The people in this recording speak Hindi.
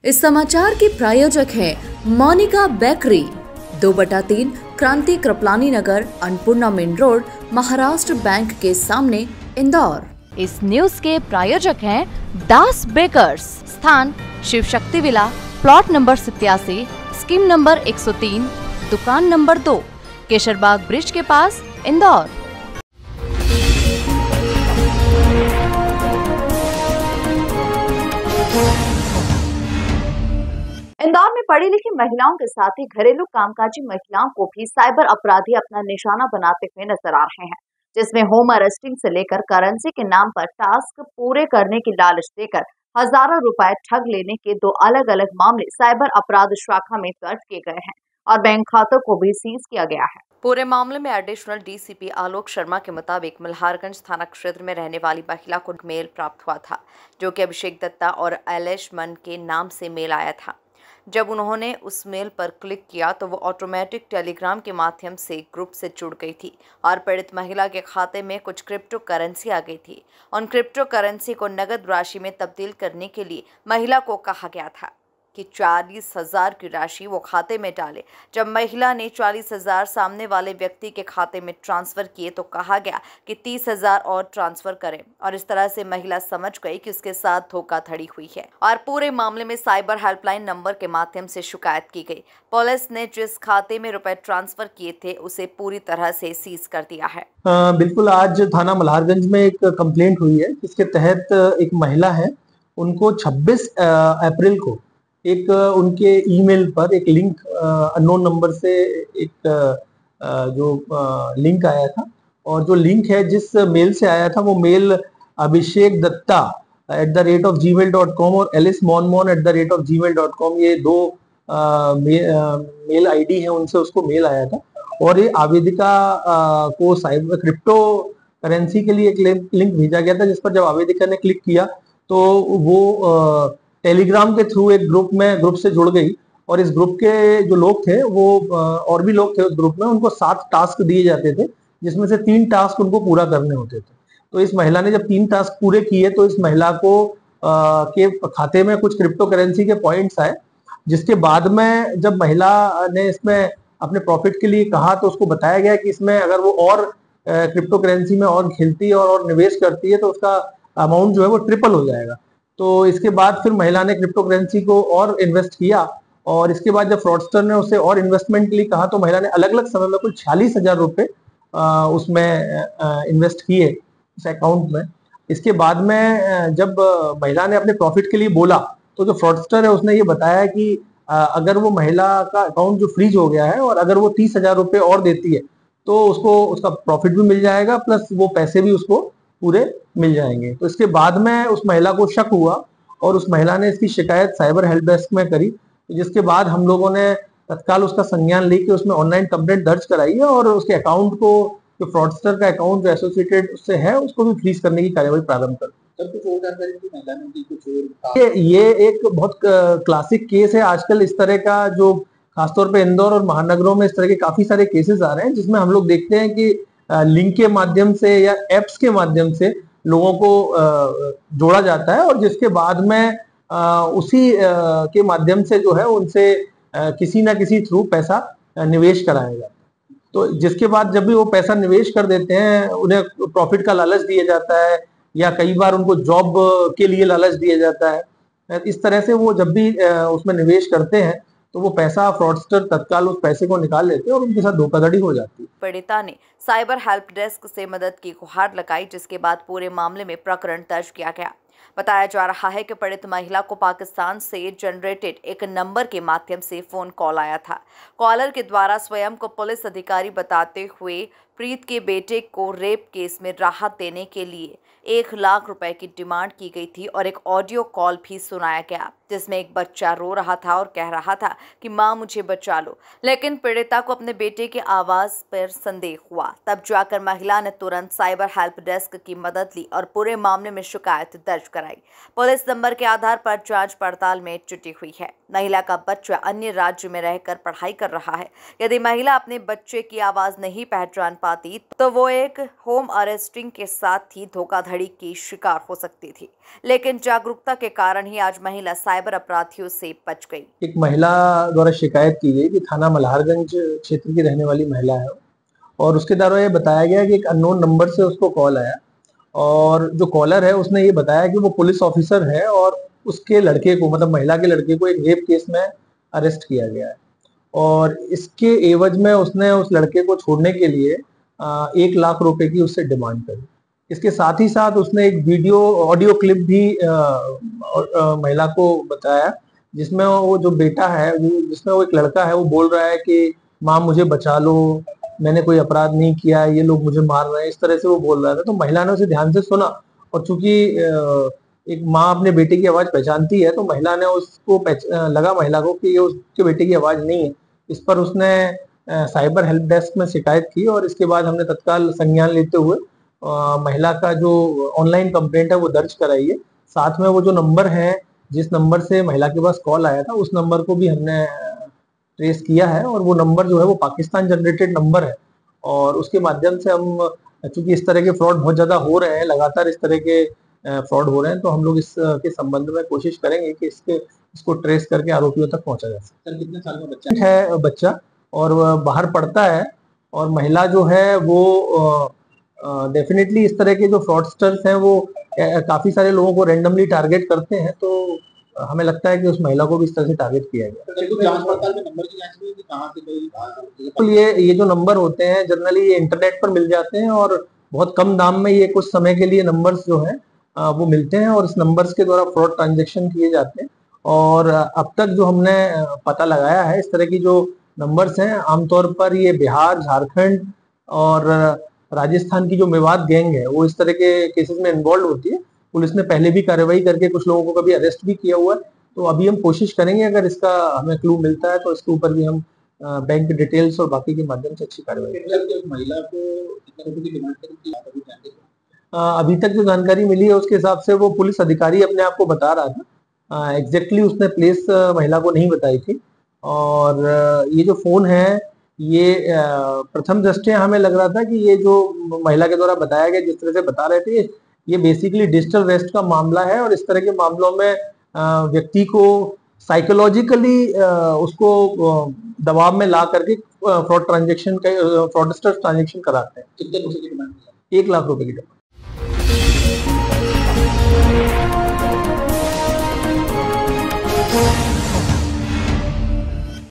इस समाचार के प्रायोजक हैं Monika bakery, 2/3 Kranti Kripalani Nagar, Annapurna main road, Maharashtra bank के सामने, इंदौर। इस न्यूज के प्रायोजक हैं दास बेकर्स, स्थान Shiv Shakti villa, plot number 87, scheme number 103, दुकान नंबर 2, केशरबाग ब्रिज के पास, इंदौर। इंदौर में पढ़ी लिखी महिलाओं के साथ ही घरेलू कामकाजी महिलाओं को भी साइबर अपराधी अपना निशाना बनाते हुए नजर आ रहे हैं, जिसमें होम अरेस्टिंग से लेकर करेंसी के नाम पर टास्क पूरे करने की लालच देकर हजारों रुपए ठग लेने के 2 अलग अलग मामले साइबर अपराध शाखा में दर्ज किए गए हैं और बैंक खातों को भी सीज किया गया है। पूरे मामले में एडिशनल डीसीपी आलोक शर्मा के मुताबिक मल्हारगंज थाना क्षेत्र में रहने वाली महिला को मेल प्राप्त हुआ था, जो कि अभिषेक दत्ता और ऐलेश मन के नाम से मेल आया था। जब उन्होंने उस मेल पर क्लिक किया तो वो ऑटोमेटिक टेलीग्राम के माध्यम से ग्रुप से जुड़ गई थी और पीड़ित महिला के खाते में कुछ क्रिप्टो करेंसी आ गई थी। उन क्रिप्टो करेंसी को नगद राशि में तब्दील करने के लिए महिला को कहा गया था कि 40,000 की राशि वो खाते में डाले। जब महिला ने 40,000 सामने वाले व्यक्ति के खाते में ट्रांसफर किए तो कहा गया कि 30,000 और ट्रांसफर करें, और इस तरह से महिला समझ गई कि उसके साथ धोखाधड़ी हुई है और पूरे मामले में साइबर हेल्पलाइन नंबर के माध्यम से शिकायत की गई। पुलिस ने जिस खाते में रुपए ट्रांसफर किए थे उसे पूरी तरह से सीज कर दिया है। बिल्कुल, आज थाना मल्हारगंज में एक कंप्लेंट हुई है, जिसके तहत एक महिला है, उनको 26 अप्रैल को एक उनके ईमेल पर एक लिंक अननोन नंबर से एक जो लिंक आया था, और जो लिंक है जिस मेल से आया था वो मेल अभिषेक दत्ता @gmail.com और एलिस मोनमोन @gmail.com, ये 2 मेल आईडी है, उनसे उसको मेल आया था। और ये आवेदिका को साइबर क्रिप्टो करेंसी के लिए एक लिंक भेजा गया था, जिस पर जब आवेदिका ने क्लिक किया तो वो टेलीग्राम के थ्रू एक ग्रुप से जुड़ गई, और इस ग्रुप के जो लोग थे वो और भी लोग थे उस ग्रुप में, उनको 7 टास्क दिए जाते थे, जिसमें से 3 टास्क उनको पूरा करने होते थे। तो इस महिला ने जब 3 टास्क पूरे किए तो इस महिला को के खाते में कुछ क्रिप्टो करेंसी के पॉइंट्स आए, जिसके बाद में जब महिला ने इसमें अपने प्रॉफिट के लिए कहा तो उसको बताया गया कि इसमें अगर वो और क्रिप्टो करेंसी में और खेलती है और निवेश करती है तो उसका अमाउंट जो है वो ट्रिपल हो जाएगा। तो इसके बाद फिर महिला ने क्रिप्टो करेंसी को और इन्वेस्ट किया, और इसके बाद जब फ्रॉडस्टर ने उसे और इन्वेस्टमेंट के लिए कहा तो महिला ने अलग अलग समय में कुल 46,000 रुपए उसमें इन्वेस्ट किए उस अकाउंट में। इसके बाद में जब महिला ने अपने प्रॉफिट के लिए बोला तो जो फ्रॉडस्टर है उसने ये बताया कि अगर वो महिला का अकाउंट जो फ्रीज हो गया है और अगर वो 30,000 रुपए और देती है तो उसको उसका प्रॉफिट भी मिल जाएगा, प्लस वो पैसे भी उसको पूरे मिल जाएंगे। तो इसके बाद में उस महिला को शक हुआ और उस महिला ने इसकी शिकायत साइबर हेल्प डेस्क में करी, जिसके बाद हम लोगों ने तत्काल उसका संज्ञान लेके उसमें ऑनलाइन कंप्लेंट दर्ज कराई है और उसके अकाउंट को, जो फ्रॉडस्टर का अकाउंट जो एसोसिएटेड उससे है, उसको भी फ्रीज करने की कार्यवाही प्रारंभ कर। ये एक बहुत क्लासिक केस है आजकल इस तरह का, जो खासतौर पे इंदौर और महानगरों में इस तरह के काफी सारे केसेस आ रहे हैं, जिसमें हम लोग देखते हैं कि लिंक के माध्यम से या एप्स के माध्यम से लोगों को जोड़ा जाता है, और जिसके बाद में उसी के माध्यम से जो है उनसे किसी ना किसी थ्रू पैसा निवेश कराया जाता है। तो जिसके बाद जब भी वो पैसा निवेश कर देते हैं, उन्हें प्रॉफिट का लालच दिया जाता है या कई बार उनको जॉब के लिए लालच दिया जाता है। इस तरह से वो जब भी उसमें निवेश करते हैं तो वो पैसा फ्रॉडस्टर तत्काल उस पैसे को निकाल लेते हैं और उनके साथ धोखाधड़ी हो जाती है। पीड़िता ने साइबर हेल्प डेस्क से मदद की गुहार लगाई, जिसके बाद पूरे मामले में प्रकरण दर्ज किया गया। बताया जा रहा है कि पीड़ित महिला को पाकिस्तान से जनरेटेड एक नंबर के माध्यम से फोन कॉल आया था। कॉलर के द्वारा स्वयं को पुलिस अधिकारी बताते हुए प्रीत के बेटे को रेप केस में राहत देने के लिए 1 लाख रुपए की डिमांड की गई थी और एक ऑडियो कॉल भी सुनाया गया, जिसमें एक बच्चा रो रहा था और कह रहा था कि माँ मुझे बचा लो। लेकिन पीड़िता को अपने बेटे की आवाज पर संदेह हुआ, तब जाकर महिला ने तुरंत साइबर हेल्प डेस्क की मदद ली और पूरे मामले में शिकायत दर्ज कराई। पुलिस नंबर के आधार पर जांच पड़ताल में जुटी हुई है। महिला का बच्चा अन्य राज्य में रहकर पढ़ाई कर रहा है। यदि महिला अपने बच्चे की आवाज नहीं पहचान पाती तो वो एक होम अरेस्टिंग के साथ ही धोखाधड़ी की शिकार हो सकती थी, लेकिन जागरूकता के कारण ही आज महिला साइबर अपराधियों से बच गई। एक महिला द्वारा शिकायत की गई कि थाना मल्हारगंज क्षेत्र की रहने वाली महिला है और उसके द्वारा ये बताया गया कि एक अननोन नंबर से उसको कॉल आया और जो कॉलर है उसने ये बताया कि वो पुलिस ऑफिसर है और उसके लड़के को, मतलब महिला के लड़के को, एक रेप केस में अरेस्ट किया गया है और इसके एवज में उसने उस लड़के को छोड़ने के लिए 1 लाख रुपए की उससे डिमांड करी। इसके साथ ही साथ उसने एक वीडियो ऑडियो क्लिप भी महिला को बताया जिसमें वो जो बेटा है, जिसमें वो एक लड़का है, वो बोल रहा है कि माँ मुझे बचा लो, मैंने कोई अपराध नहीं किया, ये लोग मुझे मार रहे हैं, इस तरह से वो बोल रहा था। तो महिला ने उसे ध्यान से सुना और चूंकि एक माँ अपने बेटे की आवाज पहचानती है तो महिला ने उसको लगा महिला को कि ये उसके बेटे की आवाज नहीं है। इस पर उसने साइबर हेल्प डेस्क में शिकायत की और इसके बाद हमने तत्काल संज्ञान लेते हुए महिला का जो ऑनलाइन कंप्लेंट है वो दर्ज कराई है। साथ में वो जो नंबर है, जिस नंबर से महिला के पास कॉल आया था, उस नंबर को भी हमने ट्रेस किया है और वो नंबर जो है वो पाकिस्तान जनरेटेड नंबर है और उसके माध्यम से हम, चूंकि इस तरह के फ्रॉड बहुत ज्यादा हो रहे हैं, लगातार इस तरह के फ्रॉड हो रहे हैं, तो हम लोग इसके संबंध में कोशिश करेंगे कि इसको ट्रेस करके आरोपियों तक पहुंचा जा सके। सर, कितने साल का बच्चा है? बच्चा और वह बाहर पढ़ता है और महिला जो है वो डेफिनेटली इस तरह के जो फ्रॉडस्टर्स हैं वो काफी सारे लोगों को रैंडमली टारगेट करते हैं, तो हमें लगता है कि उस महिला को भी इस तरह से टारगेट किया गया। जांच पड़ताल में नंबर की जांच हुई कि कहां से कोई, तो ये जो नंबर होते हैं जनरली ये इंटरनेट पर मिल जाते हैं और बहुत कम दाम में ये कुछ समय के लिए नंबर्स जो हैं वो मिलते हैं और इस नंबर्स के द्वारा फ्रॉड ट्रांजैक्शन किए जाते हैं। और अब तक जो हमने पता लगाया है, इस तरह की जो नंबर्स हैं आमतौर पर ये बिहार, झारखंड और राजस्थान की जो मेवात गैंग है वो इस तरह के केसेस में इन्वॉल्व होती है। पुलिस ने पहले भी कार्रवाई करके कुछ लोगों को कभी अरेस्ट भी किया हुआ है, तो अभी हम कोशिश करेंगे अगर इसका हमें क्लू मिलता है तो इसके ऊपर भी हम बैंक डिटेल्स और बाकी के माध्यम से अच्छी कार्रवाई करेंगे। महिला को कितने रुपए की डिमांड करेंगे? अभी तक जो जानकारी मिली है उसके हिसाब से वो पुलिस अधिकारी अपने आप को बता रहा था, एग्जैक्टली उसने प्लेस महिला को नहीं बताई थी। और ये जो फोन है ये प्रथम दृष्टया हमें लग रहा था कि ये जो महिला के द्वारा बताया गया, जिस तरह से बता रहे थे, ये बेसिकली डिजिटल अरेस्ट का मामला है और इस तरह के मामलों में व्यक्ति को साइकोलॉजिकली उसको दबाव में ला करके फ्रॉडस्टर ट्रांजेक्शन कराते हैं। कितने पैसे की डिमांड? 1 लाख रुपए की डिमांड।